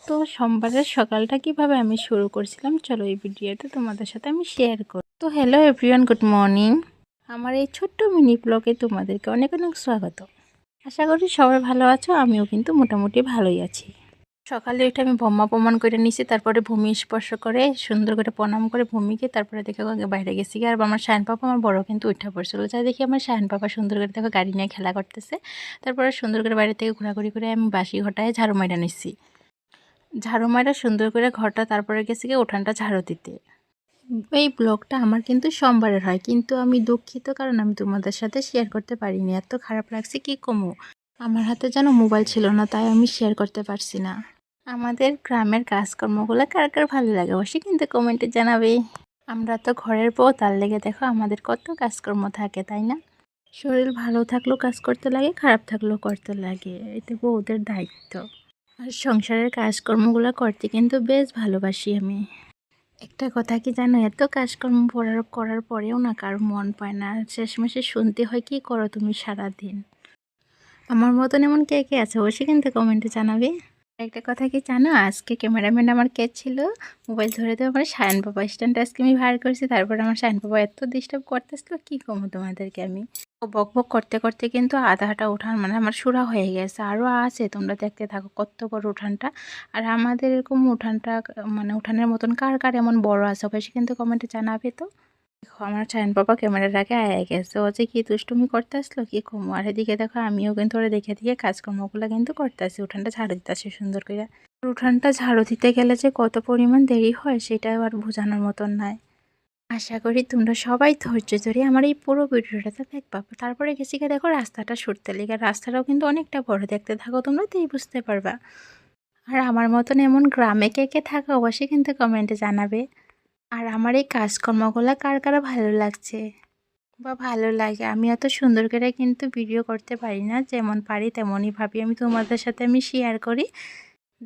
তো সোমবারের সকালটা কিভাবে আমি শুরু করছিলাম চলো এই ভিডিওতে তোমাদের সাথে আমি শেয়ার করি। তো হ্যালো এভরিওয়ান, গুড মর্নিং। আমার এই ছোট্ট মিনি ব্লগে তোমাদেরকে অনেক অনেক স্বাগত। আশা করি সবাই ভালো আছো, আমিও কিন্তু মোটামুটি ভালোই আছি। সকালে উঠে আমি ব্রহ্মা প্রমাণ করে নিছি, তারপরে ভূমি স্পর্শ করে সুন্দর করে প্রণাম করে ভূমিকে তারপরে দেখে বাইরে গেছি। আর আমার শায়ন পাপা আমার বড় কিন্তু উঠা পড়ছিল, যাই দেখি আমার শায়ন পাপা সুন্দর করে দেখো গাড়ি নিয়ে খেলা করতেছে। তারপরে সুন্দর করে বাইরে থেকে ঘোরাঘুরি করে আমি বাসি ঘটায় ঝাড়ু মাইরা নিচ্ছি। ঝাড়ু মারা সুন্দর করে ঘরটা, তারপরে গেছি গিয়ে উঠানটা ঝাড়ু দিতে। এই ব্লগটা আমার কিন্তু সোমবারের হয়, কিন্তু আমি দুঃখিত কারণ আমি তোমাদের সাথে শেয়ার করতে পারিনি। এত খারাপ লাগছে কি কমু, আমার হাতে যেন মোবাইল ছিল না, তাই আমি শেয়ার করতে পারছি না। আমাদের গ্রামের কাজকর্মগুলো কার কার ভালো লাগে অবশ্যই কিন্তু কমেন্টে জানাবে। আমরা তো ঘরের বউ, তার লেগে দেখো আমাদের কত কাজকর্ম থাকে, তাই না? শরীর ভালো থাকলেও কাজ করতে লাগে, খারাপ থাকলেও করতে লাগে, এটা বউদের দায়িত্ব। আর সংসারের কাজকর্মগুলো করতে কিন্তু বেশ ভালোবাসি আমি। একটা কথা কি জানো, এত কাজকর্ম করার পরেও না কারো মন পায় না, শেষমেশে শুনতে হয় কি করো তুমি সারাদিন। আমার মতন এমন কে কে আছে অবশ্যই কিন্তু কমেন্টে জানাবে। একটা কথা কি জানো, আজকে ক্যামেরাম্যান আমার কে ছিল, মোবাইল ধরে দেওয়া আমার শায়ন বাবা স্ট্যান্ড আজকে আমি ভার করছি। তারপর আমার শায়ন বাবা এত ডিস্টার্ব করতেছিল কি কমো তোমাদেরকে আমি। ও বক বক করতে করতে কিন্তু আধাটা উঠান মানে আমার শুরা হয়ে গেছে, আরও আছে, তোমরা দেখতে থাকো কত বড় উঠানটা। আর আমাদের এরকম উঠানটা মানে উঠানের মতন কার কার এমন বড় আছে অবশ্যই কিন্তু কমেন্টে জানাবে। তো দেখো আমার শায়ন বাবা ক্যামেরার আগে আয়া গেছে, ও যে কি দুষ্টুমি করতে আসলো কি কমো। আর এদিকে দেখো আমিও কিন্তু ওরা দেখে দিয়ে কাজকর্মগুলো কিন্তু করতে আসি, উঠানটা ঝাড়ু দিতে আসি সুন্দর করে। উঠানটা ঝাড়ু দিতে গেলে যে কত পরিমাণ দেরি হয় সেটা আর বোঝানোর মতন নয়। আশা করি তোমরা সবাই ধৈর্য ধরে আমার এই পুরো ভিডিওটাতে দেখবা। তারপরে গেছি গিয়ে দেখো রাস্তাটা সরতে লেগে, রাস্তাটাও কিন্তু অনেকটা বড়, দেখতে থাকো তোমরা তাই বুঝতে পারবা। আর আমার মতন এমন গ্রামে কে কে থাকা অবশ্যই কিন্তু কমেন্টে জানাবে। আর আমার এই কাজকর্মগুলো কার কারা ভালো লাগছে বা ভালো লাগে, আমি এত সুন্দর করে কিন্তু ভিডিও করতে পারি না, যেমন পারি তেমনই ভাবি আমি তোমাদের সাথে আমি শেয়ার করি।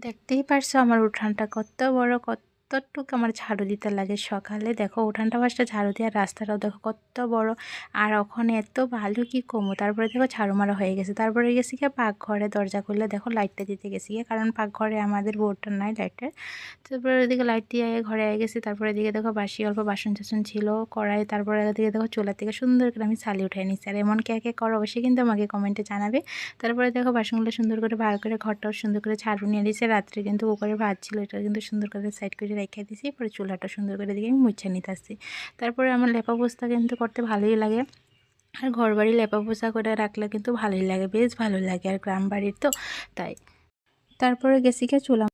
দেখতেই পারছো আমার উঠানটা কত বড়, কতটুকু আমার ঝাড়ু দিতে লাগে সকালে। দেখো উঠানটা ফার্স্টে ঝাড়ু দিয়ে, রাস্তাটাও দেখো কত বড়। আর ওখানে এত ভালো কি কমো। তারপরে দেখো ঝাড়ু মারা হয়ে গেছে, তারপরে গেছি গিয়ে পাকঘরে দরজা খুললে দেখো লাইটটা দিতে গেছি গিয়ে, কারণ পাকঘরে আমাদের বোর্ডটা নাই লাইটের। তারপরে ওইদিকে লাইট দিয়ে ঘরে আগে গেছি। তারপরে এদিকে দেখো বাসি অল্প বাসন টাসন ছিল কড়াই, তারপরে এদিকে দেখো চুলা থেকে সুন্দর করে আমি ছালি উঠাই নিচ্ছি। আর এমন কে করো অবশ্যই কিন্তু আমাকে কমেন্টে জানাবে। তারপরে দেখো বাসনগুলো সুন্দর করে বার করে ঘরটাও সুন্দর করে ঝাড়ু নিয়ে দিয়েছে। রাত্রে কিন্তু কুকারে ভাত ছিল, এটা কিন্তু সুন্দর করে সাইড করে রেখে দিয়েছি। পরে চুলাটা সুন্দর করে দিকে আমি মুছে নিতে আসছি। তারপরে আমার লেপা পোস্তা কিন্তু করতে ভালোই লাগে, আর ঘর বাড়ি লেপা পোছা করে রাখলে কিন্তু ভালোই লাগে, বেশ ভালো লাগে, আর গ্রাম বাড়ির তো তাই। তারপরে গেছি গিয়ে চুলা